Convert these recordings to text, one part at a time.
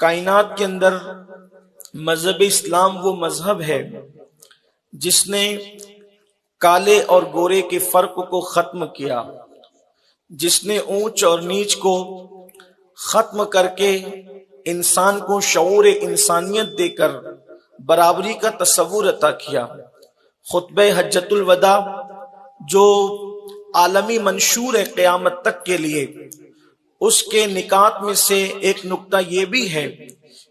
کائنات کے اندر مذہب اسلام وہ مذہب ہے جس نے کالے اور گورے کے فرق کو ختم کیا، جس نے اونچ اور نیچ کو ختم کر کے انسان کو شعور انسانیت دے کر برابری کا تصور عطا کیا۔ خطبہ حجۃ الوداع جو عالمی منشور ہے قیامت تک کے لیے، اس کے نکات میں سے ایک نقطہ یہ بھی ہے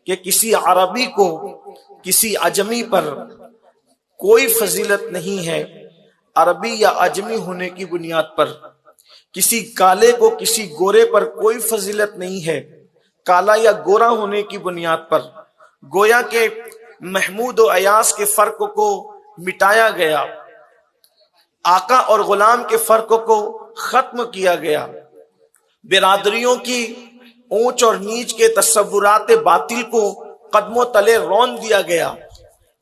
کہ کسی عربی کو کسی عجمی پر کوئی فضیلت نہیں ہے عربی یا عجمی ہونے کی بنیاد پر، کسی کالے کو کسی گورے پر کوئی فضیلت نہیں ہے کالا یا گورا ہونے کی بنیاد پر۔ گویا کہ محمود و ایاز کے فرق کو مٹایا گیا، آقا اور غلام کے فرق کو ختم کیا گیا، برادریوں کی اونچ اور نیچ کے تصورات باطل کو قدموں تلے رون دیا گیا۔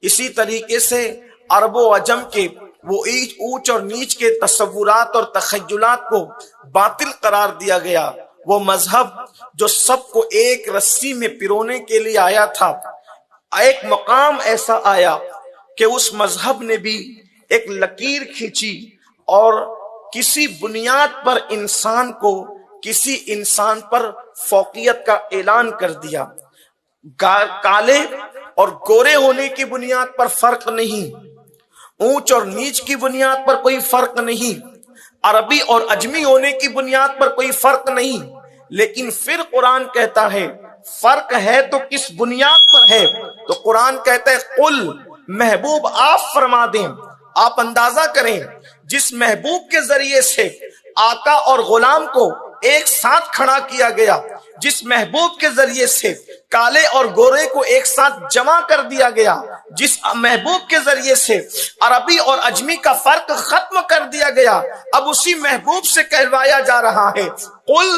اسی طریقے سے عرب و عجم کے وہ اونچ اور نیچ کے تصورات اور تخیلات کو باطل قرار دیا گیا۔ وہ مذہب جو سب کو ایک رسی میں پیرونے کے لیے آیا تھا، ایک مقام ایسا آیا کہ اس مذہب نے بھی ایک لکیر کھینچی اور کسی بنیاد پر انسان کو کسی انسان پر فوقیت کا اعلان کر دیا۔ کالے اور گورے ہونے کی بنیاد پر فرق نہیں، اونچ اور نیچ کی بنیاد پر کوئی فرق نہیں، عربی اور عجمی ہونے کی بنیاد پر کوئی فرق نہیں، لیکن پھر قرآن کہتا ہے فرق ہے تو کس بنیاد پر ہے؟ تو قرآن کہتا ہے قل، محبوب آپ فرما دیں، آپ اندازہ کریں جس محبوب کے ذریعے سے آقا اور غلام کو ایک ساتھ کھڑا کیا گیا، جس محبوب کے ذریعے سے کالے اور گورے کو ایک ساتھ جمع کر دیا گیا، جس محبوب کے ذریعے سے عربی اور عجمی کا فرق ختم کر دیا گیا، اب اسی محبوب سے کہلوایا جا رہا ہے قل،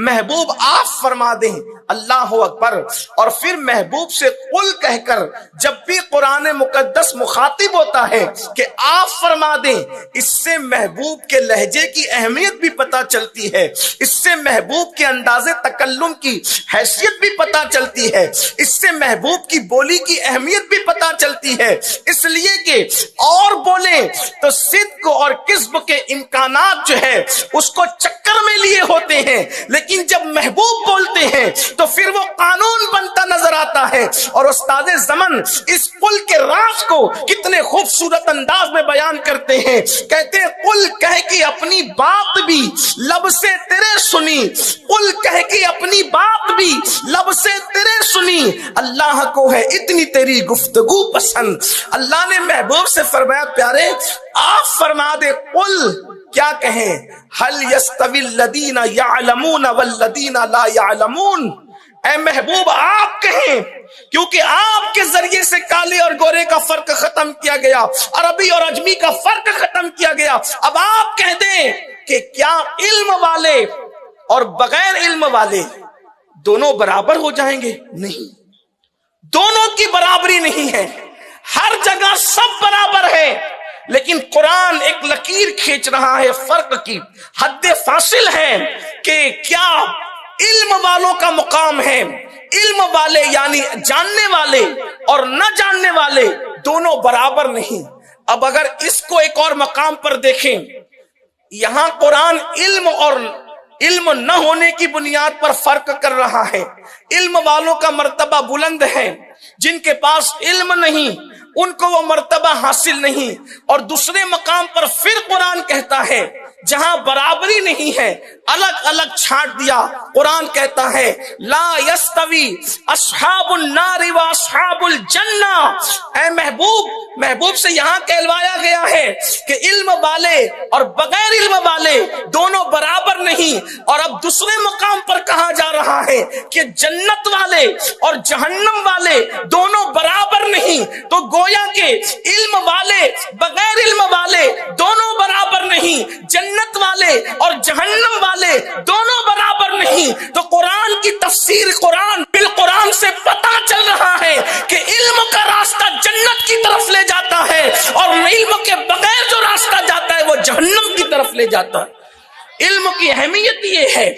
محبوب آپ فرما دیں، اللہ اکبر۔ اور پھر محبوب سے قل کہہ کر جب بھی قرآن مقدس مخاطب ہوتا ہے کہ آپ فرما دیں، اس سے محبوب کے لہجے کی اہمیت بھی پتہ چلتی ہے، اس سے محبوب کے انداز تکلم کی حیثیت بھی پتہ چلتی ہے، اس سے محبوب کی بولی کی اہمیت بھی پتہ چلتی ہے، اس لیے کہ اور بولیں تو صدق اور کذب کے امکانات جو ہے اس کو چکر میں لیے ہوتے ہیں، لیکن جب محبوب بولتے ہیں تو پھر وہ قانون بنتا نظر آتا ہے۔ اور استاد زمن اس قل کے راز کو کتنے خوبصورت انداز میں بیان کرتے ہیں، کہتے ہیں قل کہہ کے اپنی بات بھی لب سے تیرے سنی، قل کہہ کے اپنی بات بھی لب سے تیرے سنی، اللہ کو ہے اتنی تیری گفتگو پسند۔ اللہ نے محبوب سے فرمایا پیارے آپ فرما دے قل، کیا کہیں؟ هل يستوي الذين يعلمون والذين لا يعلمون، اے محبوب آپ کہیں، کیونکہ آپ کے ذریعے سے کالے اور گورے کا فرق ختم کیا گیا، عربی اور عجمی کا فرق ختم کیا گیا، اب آپ کہہ دیں کہ کیا علم والے اور بغیر علم والے دونوں برابر ہو جائیں گے؟ نہیں، دونوں کی برابری نہیں ہے، ہر جگہ سب برابر ہے، لیکن قرآن ایک لکیر کھینچ رہا ہے، فرق کی حد فاصل ہے کہ کیا علم والوں کا مقام ہے، علم والے یعنی جاننے والے اور نہ جاننے والے دونوں برابر نہیں۔ اب اگر اس کو ایک اور مقام پر دیکھیں، یہاں قرآن علم اور علم نہ ہونے کی بنیاد پر فرق کر رہا ہے، علم والوں کا مرتبہ بلند ہے، جن کے پاس علم نہیں ان کو وہ مرتبہ حاصل نہیں، اور دوسرے مقام پر پھر قرآن کہتا ہے جہاں برابری نہیں ہے الگ الگ چھانٹ دیا، قرآن کہتا ہے لا یستوی اصحاب النار و اصحاب الجنہ، اے محبوب سے یہاں کہلوایا گیا ہے کہ علم والے اور بغیر علم والے دونوں برابر نہیں، اور اب دوسرے مقام پر کہا جا رہا ہے کہ جنت والے اور جہنم والے دونوں برابر نہیں، تو گویا کہ علم والے بغیر علم والے دونوں برابر نہیں، جنت والے اور جہنم والے دونوں برابر نہیں، تو قرآن کی تفسیر قرآن بالقرآن سے پتہ چل رہا ہے کہ علم کا راستہ جنت کی طرف لے جاتا ہے، اور علم کے بغیر جو راستہ جاتا ہے وہ جہنم کی طرف لے جاتا ہے۔ علم کی اہمیت یہ ہے،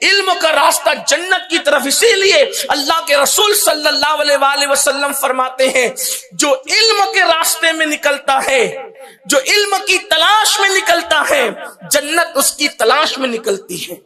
علم کا راستہ جنت کی طرف، اسی لیے اللہ کے رسول صلی اللہ علیہ وآلہ وسلم فرماتے ہیں جو علم کے راستے میں نکلتا ہے، جو علم کی تلاش میں نکلتا ہے، جنت اس کی تلاش میں نکلتی ہے۔